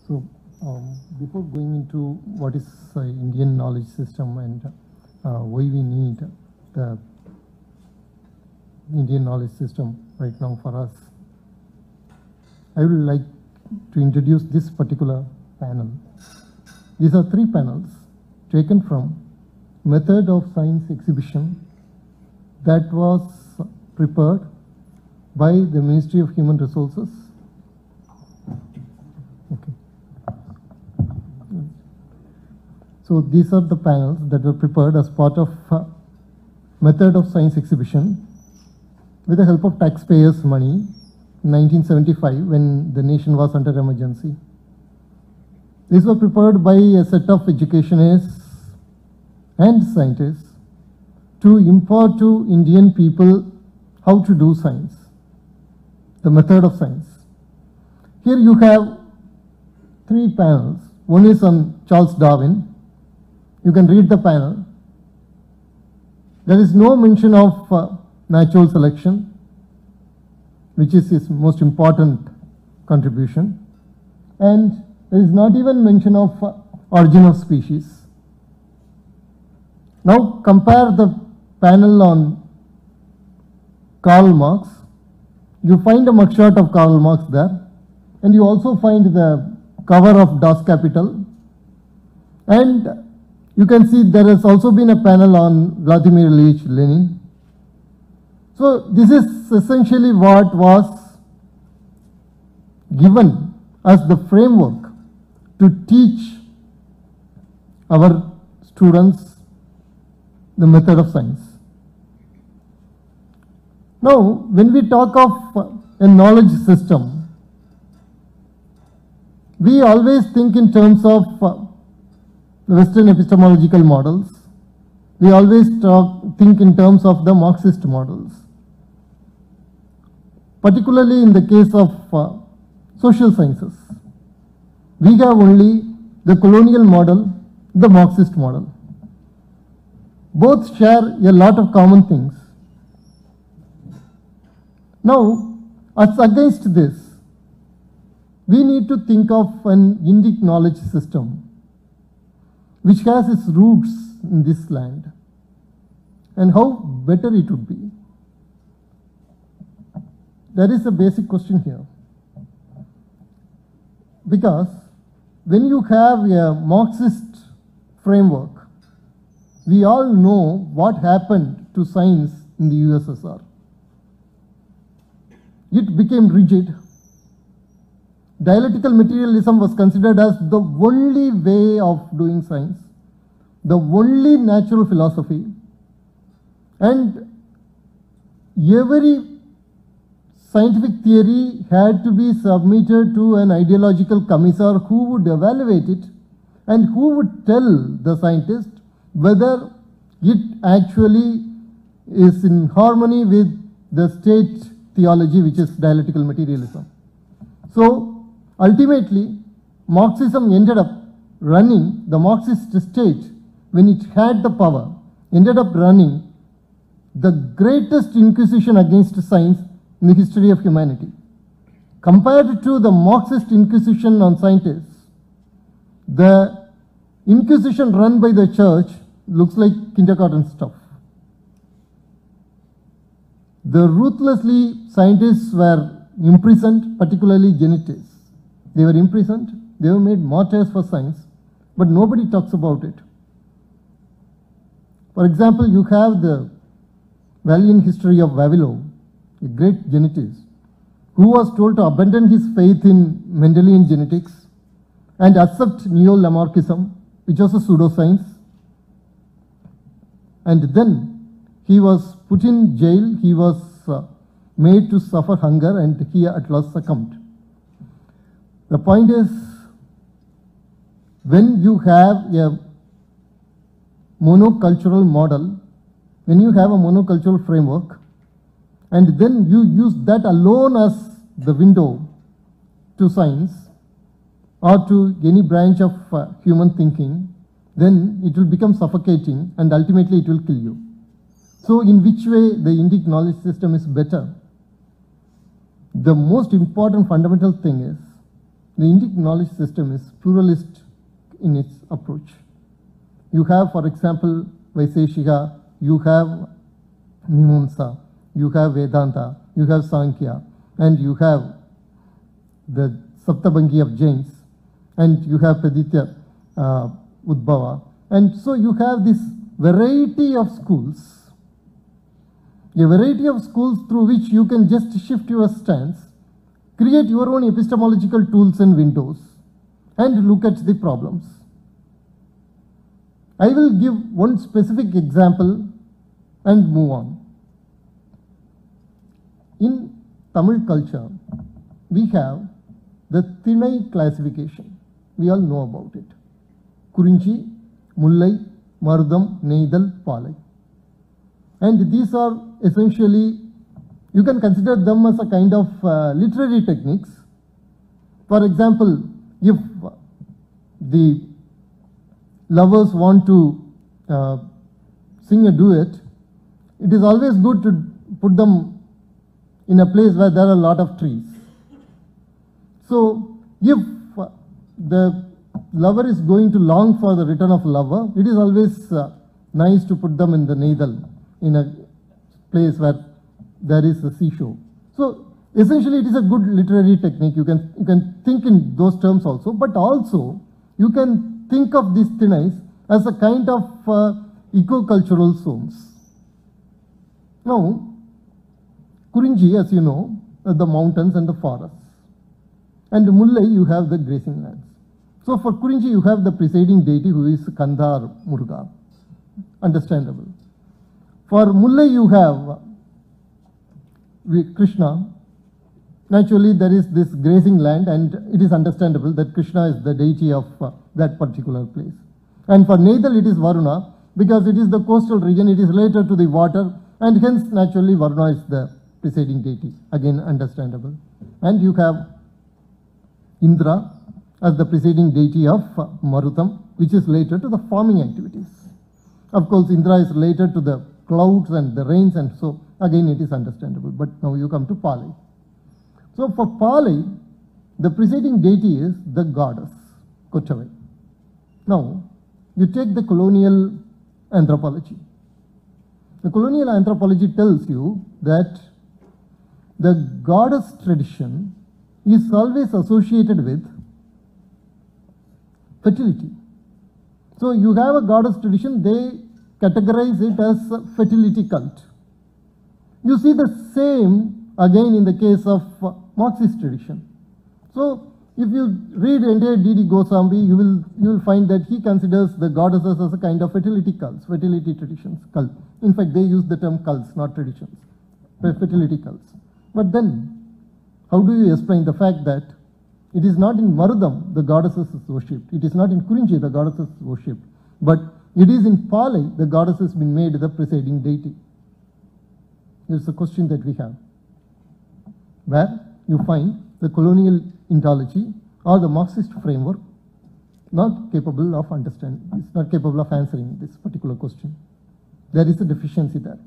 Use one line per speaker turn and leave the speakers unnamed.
So, before going into what is Indian knowledge system and why we need the Indian knowledge system right now for us, I would like to introduce this particular panel. These are three panels taken from Method of Science exhibition that was prepared by the Ministry of Human Resources. Okay. So these are the panels that were prepared as part of Method of Science exhibition with the help of taxpayers' money in 1975 when the nation was under emergency. These were prepared by a set of educationists and scientists to impart to Indian people how to do science, the method of science. Here you have three panels. One is on Charles Darwin. You can read the panel. There is no mention of natural selection, which is his most important contribution. And there is not even mention of origin of species. Now compare the panel on Karl Marx. You find a mugshot of Karl Marx there, and you also find the cover of Das Kapital. And you can see there has also been a panel on Vladimir Ilyich Lenin. So this is essentially what was given as the framework to teach our students the method of science. Now, when we talk of a knowledge system, we always think in terms of Western epistemological models. We always think in terms of the Marxist models. Particularly in the case of social sciences, we have only the colonial model, the Marxist model. Both share a lot of common things. Now, as against this, we need to think of an Indic knowledge system which has its roots in this land and how better it would be. There is a basic question here. Because when you have a Marxist framework, we all know what happened to science in the USSR. It became rigid. Dialectical materialism was considered as the only way of doing science, the only natural philosophy, and every scientific theory had to be submitted to an ideological commissar who would evaluate it and who would tell the scientist whether it actually is in harmony with the state theology, which is dialectical materialism. So ultimately, Marxism ended up running, the Marxist state, when it had the power, ended up running the greatest inquisition against science in the history of humanity. Compared to the Marxist inquisition on scientists, the inquisition run by the church looks like kindergarten stuff. The ruthlessly scientists were imprisoned, particularly geneticists. They were imprisoned, they were made martyrs for science, but nobody talks about it. For example, you have the valiant history of Vavilov, a great geneticist, who was told to abandon his faith in Mendelian genetics and accept neo-Lamarckism, which was a pseudoscience. And then he was put in jail, he was made to suffer hunger, and he at last succumbed. The point is, when you have a monocultural model, when you have a monocultural framework, and then you use that alone as the window to science or to any branch of human thinking, then it will become suffocating and ultimately it will kill you. So in which way the Indic knowledge system is better? The most important fundamental thing is The Indic knowledge system is pluralist in its approach. You have, for example, Vaiseshika, you have Mimamsa, you have Vedanta, you have Sankhya, and you have the Saptabhangi of Jains, and you have Praditya Udbhava. And so you have this variety of schools, a variety of schools through which you can just shift your stance, create your own epistemological tools and windows, and look at the problems. I will give one specific example and move on. In Tamil culture, we have the Thinai classification. We all know about it. Kurinchi, Mullai, Marudam, Neidal, Palai. And these are essentially, you can consider them as a kind of literary techniques. For example, if the lovers want to sing a duet, it is always good to put them in a place where there are a lot of trees. So, if the lover is going to long for the return of lover, it is always nice to put them in the Neidal, in a place where there is a seashore. So, essentially it is a good literary technique. You can think in those terms also, but also you can think of these Thinais as a kind of eco-cultural zones. Now, Kurinji, as you know, are the mountains and the forests. And Mullai, you have the grazing lands. So for Kurinji, you have the presiding deity who is Kandar Muruga. Understandable. For Mullai, you have Krishna. Naturally, there is this grazing land, and it is understandable that Krishna is the deity of that particular place. And for Neidal, it is Varuna, because it is the coastal region, it is related to the water, and hence, naturally, Varuna is the presiding deity. Again, understandable. And you have Indra as the presiding deity of Marutam, which is related to the farming activities. Of course, Indra is related to the clouds and the rains, and so again it is understandable. But now you come to Pali. So for Pali, the presiding deity is the goddess, Kochavai. Now, you take the colonial anthropology. The colonial anthropology tells you that the goddess tradition is always associated with fertility. So you have a goddess tradition, they categorize it as a fertility cult. You see the same again in the case of Marxist tradition. So if you read entire D.D. Goswami, you will find that he considers the goddesses as a kind of fertility cults, fertility traditions, cult. In fact, they use the term cults, not traditions, fertility cults. But then, how do you explain the fact that it is not in Marudam the goddesses is worshipped, it is not in Kurinji the goddesses is worshipped, but it is in Pali the goddess has been made the presiding deity? This is the question that we have, where you find the colonial ontology or the Marxist framework not capable of understanding, it's not capable of answering this particular question. There is a deficiency there.